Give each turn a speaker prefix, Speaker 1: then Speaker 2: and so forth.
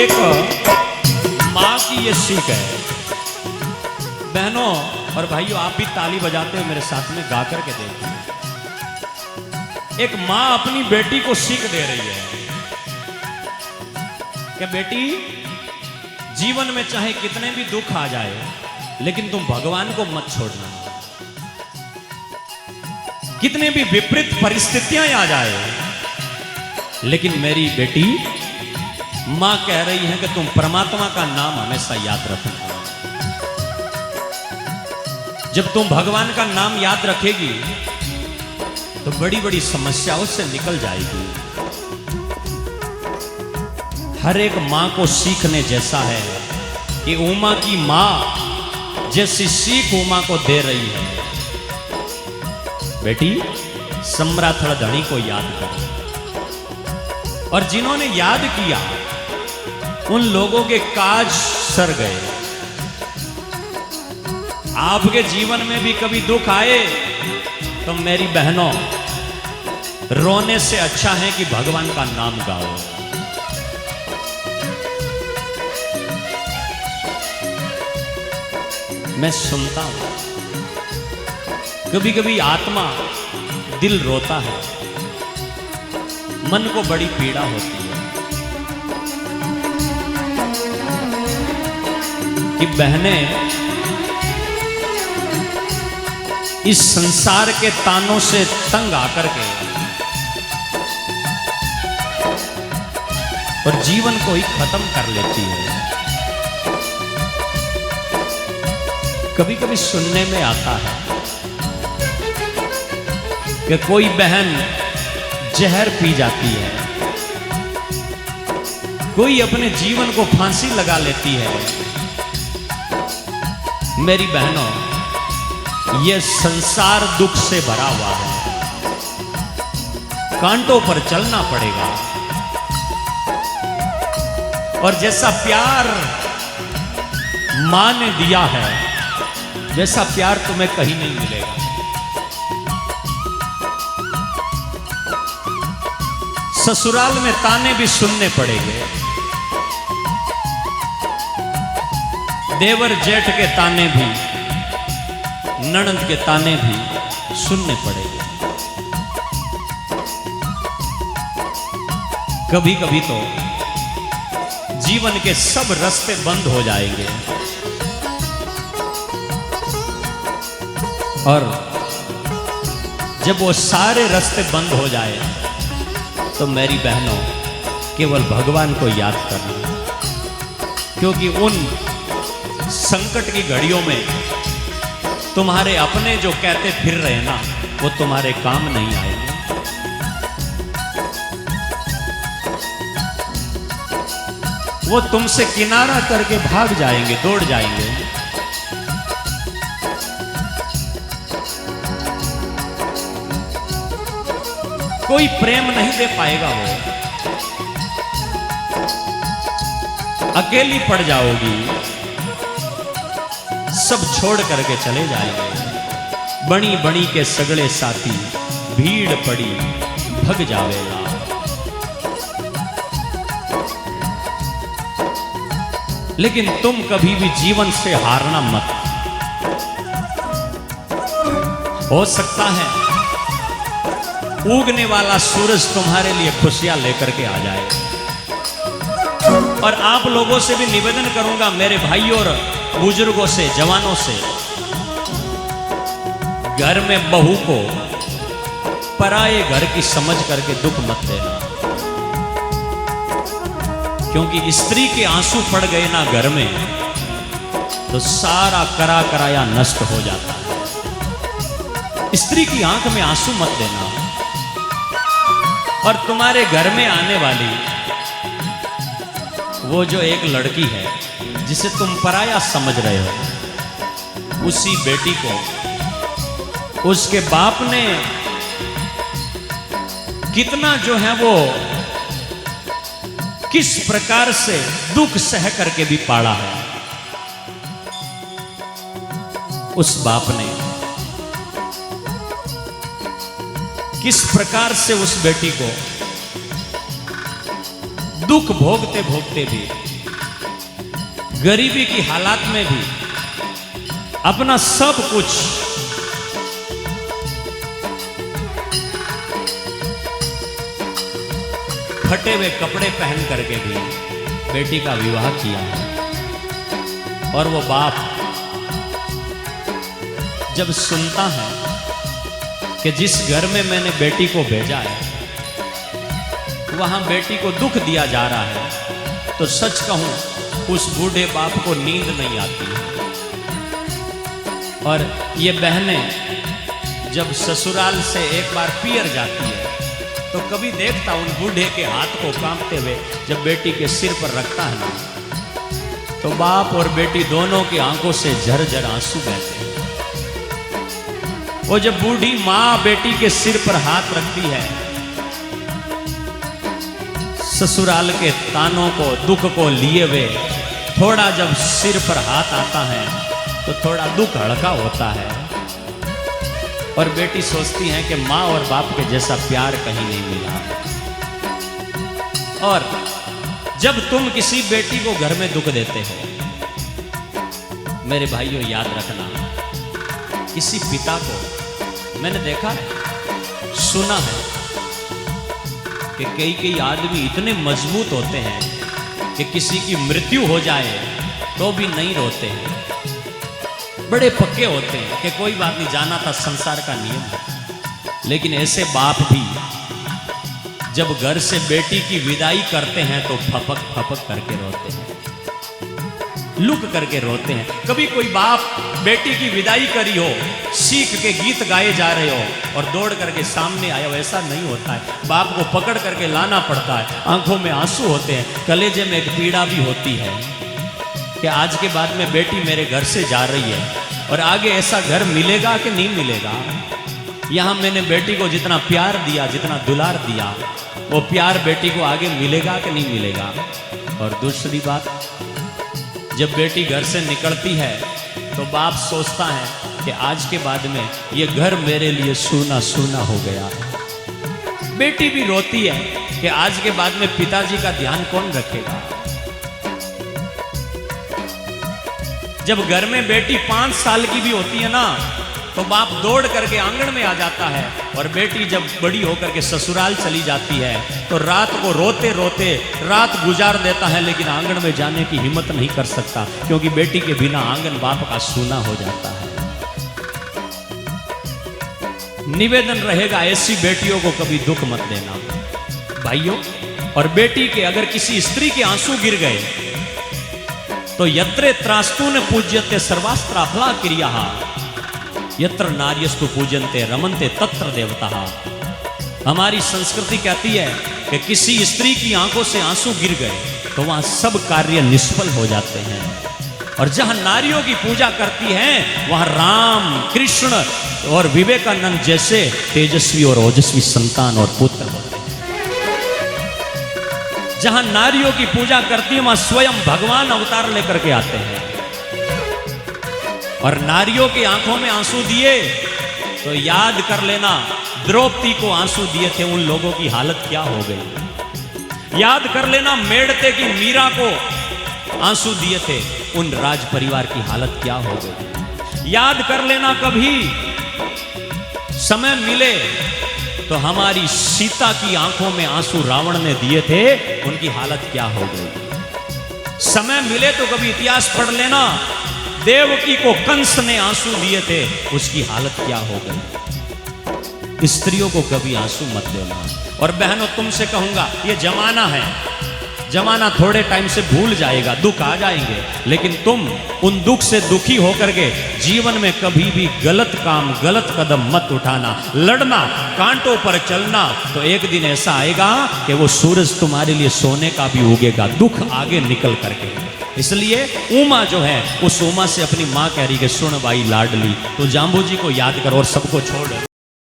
Speaker 1: एक माँ की ये सीख है। बहनों और भाइयों, आप भी ताली बजाते हुए मेरे साथ में गा करके देखिए। एक माँ अपनी बेटी को सीख दे रही है कि बेटी, जीवन में चाहे कितने भी दुख आ जाए, लेकिन तुम भगवान को मत छोड़ना। कितने भी विपरीत परिस्थितियां आ जाए, लेकिन मेरी बेटी, मां कह रही है कि तुम परमात्मा का नाम हमेशा याद रखना। जब तुम भगवान का नाम याद रखेगी तो बड़ी बड़ी समस्याओं से निकल जाएगी। हर एक मां को सीखने जैसा है कि उमा की मां जैसी सीख उमा को दे रही है। बेटी, सम्राथड़ धनी को याद करो। और जिन्होंने याद किया उन लोगों के काज सर गए। आपके जीवन में भी कभी दुख आए तो मेरी बहनों, रोने से अच्छा है कि भगवान का नाम गाओ। मैं सुनता हूं, कभी कभी आत्मा, दिल रोता है, मन को बड़ी पीड़ा होती है कि बहनें इस संसार के तानों से तंग आकर के और जीवन को ही खत्म कर लेती है। कभी कभी सुनने में आता है कि कोई बहन जहर पी जाती है, कोई अपने जीवन को फांसी लगा लेती है। मेरी बहनों, यह संसार दुख से भरा हुआ है, कांटों पर चलना पड़ेगा। और जैसा प्यार मां ने दिया है, वैसा प्यार तुम्हें कहीं नहीं मिलेगा। ससुराल में ताने भी सुनने पड़ेंगे, देवर जेठ के ताने भी, ननद के ताने भी सुनने पड़ेंगे। कभी कभी तो जीवन के सब रास्ते बंद हो जाएंगे। और जब वो सारे रास्ते बंद हो जाए तो मेरी बहनों, केवल भगवान को याद करना, क्योंकि उन संकट की घड़ियों में तुम्हारे अपने जो कहते फिर रहे ना, वो तुम्हारे काम नहीं आएंगे। वो तुमसे किनारा करके भाग जाएंगे, दौड़ जाएंगे। कोई प्रेम नहीं दे पाएगा, वो अकेली पड़ जाओगी, सब छोड़ करके चले जाएंगे। बणी बणी के सगड़े साथी, भीड़ पड़ी भग जावेला। लेकिन तुम कभी भी जीवन से हारना मत। हो सकता है उगने वाला सूरज तुम्हारे लिए खुशियां लेकर के आ जाए। और आप लोगों से भी निवेदन करूंगा, मेरे भाइयों और बुजुर्गों से, जवानों से, घर में बहू को पराये घर की समझ करके दुख मत देना। क्योंकि स्त्री के आंसू पड़ गए ना घर में, तो सारा करा कराया नष्ट हो जाता है। स्त्री की आंख में आंसू मत देना। और तुम्हारे घर में आने वाली वो जो एक लड़की है जिसे तुम पराया समझ रहे हो, उसी बेटी को उसके बाप ने कितना जो है वो किस प्रकार से दुख सह करके भी पाला है। उस बाप ने किस प्रकार से उस बेटी को दुख भोगते भोगते भी गरीबी की हालात में भी अपना सब कुछ फटे हुए कपड़े पहन करके भी बेटी का विवाह किया है। और वो बाप जब सुनता है कि जिस घर में मैंने बेटी को भेजा है वहां बेटी को दुख दिया जा रहा है, तो सच कहूं उस बूढ़े बाप को नींद नहीं आती है। और ये बहनें जब ससुराल से एक बार पियर जाती है तो कभी देखता उन बूढ़े के हाथ को कांपते हुए जब बेटी के सिर पर रखता है ना, तो बाप और बेटी दोनों की आंखों से झरझर आंसू बहते हैं। वो जब बूढ़ी मां बेटी के सिर पर हाथ रखती है, ससुराल के तानों को दुख को लिए हुए थोड़ा जब सिर पर हाथ आता है तो थोड़ा दुख हल्का होता है। और बेटी सोचती है कि माँ और बाप के जैसा प्यार कहीं नहीं मिला। और जब तुम किसी बेटी को घर में दुख देते हो, मेरे भाइयों याद रखना, किसी पिता को मैंने देखा है, सुना है कि कई आदमी इतने मजबूत होते हैं कि किसी की मृत्यु हो जाए तो भी नहीं रोते हैं, बड़े पक्के होते हैं कि कोई बात नहीं, जाना था, संसार का नियम है। लेकिन ऐसे बाप भी जब घर से बेटी की विदाई करते हैं तो फपक फपक करके रोते हैं, लुक करके रोते हैं। कभी कोई बाप बेटी की विदाई करी हो, सीख के गीत गाए जा रहे हो और दौड़ करके सामने आया हो, ऐसा नहीं होता है। बाप को पकड़ करके लाना पड़ता है, आंखों में आंसू होते हैं, कलेजे में एक पीड़ा भी होती है कि आज के बाद में बेटी मेरे घर से जा रही है और आगे ऐसा घर मिलेगा कि नहीं मिलेगा। यहां मैंने बेटी को जितना प्यार दिया, जितना दुलार दिया, वो प्यार बेटी को आगे मिलेगा कि नहीं मिलेगा। और दूसरी बात, जब बेटी घर से निकलती है तो बाप सोचता है कि आज के बाद में ये घर मेरे लिए सूना सूना हो गया है। बेटी भी रोती है कि आज के बाद में पिताजी का ध्यान कौन रखेगा। जब घर में बेटी 5 साल की भी होती है ना, तो बाप दौड़ करके आंगन में आ जाता है। और बेटी जब बड़ी होकर के ससुराल चली जाती है तो रात को रोते रोते रात गुजार देता है, लेकिन आंगन में जाने की हिम्मत नहीं कर सकता, क्योंकि बेटी के बिना आंगन बाप का सूना हो जाता है। निवेदन रहेगा, ऐसी बेटियों को कभी दुख मत देना भाइयों। और बेटी के अगर किसी स्त्री के आंसू गिर गए तो यत्रे त्रास्तून पूज्यते सर्वास्त्र अफला क्रिया, यत्र नार्यस्तु पूजनते रमनते तत्र देवता। हमारी संस्कृति कहती है कि किसी स्त्री की आंखों से आंसू गिर गए तो वहां सब कार्य निष्फल हो जाते हैं। और जहां नारियों की पूजा करती हैं वहां राम, कृष्ण और विवेकानंद जैसे तेजस्वी और ओजस्वी संतान और पुत्र होते हैं। जहां नारियों की पूजा करती है वहां स्वयं भगवान अवतार लेकर के आते हैं। और नारियों की आंखों में आंसू दिए तो याद कर लेना, द्रौपदी को आंसू दिए थे, उन लोगों की हालत क्या हो गई। याद कर लेना, मेड़ते की मीरा को आंसू दिए थे, उन राज परिवार की हालत क्या हो गई। याद कर लेना, कभी समय मिले तो हमारी सीता की आंखों में आंसू रावण ने दिए थे, उनकी हालत क्या हो गई। समय मिले तो कभी इतिहास पढ़ लेना, देवकी को कंस ने आंसू दिए थे, उसकी हालत क्या हो गई। स्त्रियों को कभी आंसू मत देना। और बहनों, तुमसे कहूंगा, ये जमाना है, जमाना थोड़े टाइम से भूल जाएगा, दुख आ जाएंगे, लेकिन तुम उन दुख से दुखी होकर के जीवन में कभी भी गलत काम, गलत कदम मत उठाना। लड़ना, कांटों पर चलना, तो एक दिन ऐसा आएगा कि वो सूरज तुम्हारे लिए सोने का भी उगेगा, दुख आगे निकल करके। इसलिए उमा जो है, उस उमा से अपनी माँ कह रही कि सुन भाई लाडली, तो जाम्बू जी को याद कर और सबको छोड़।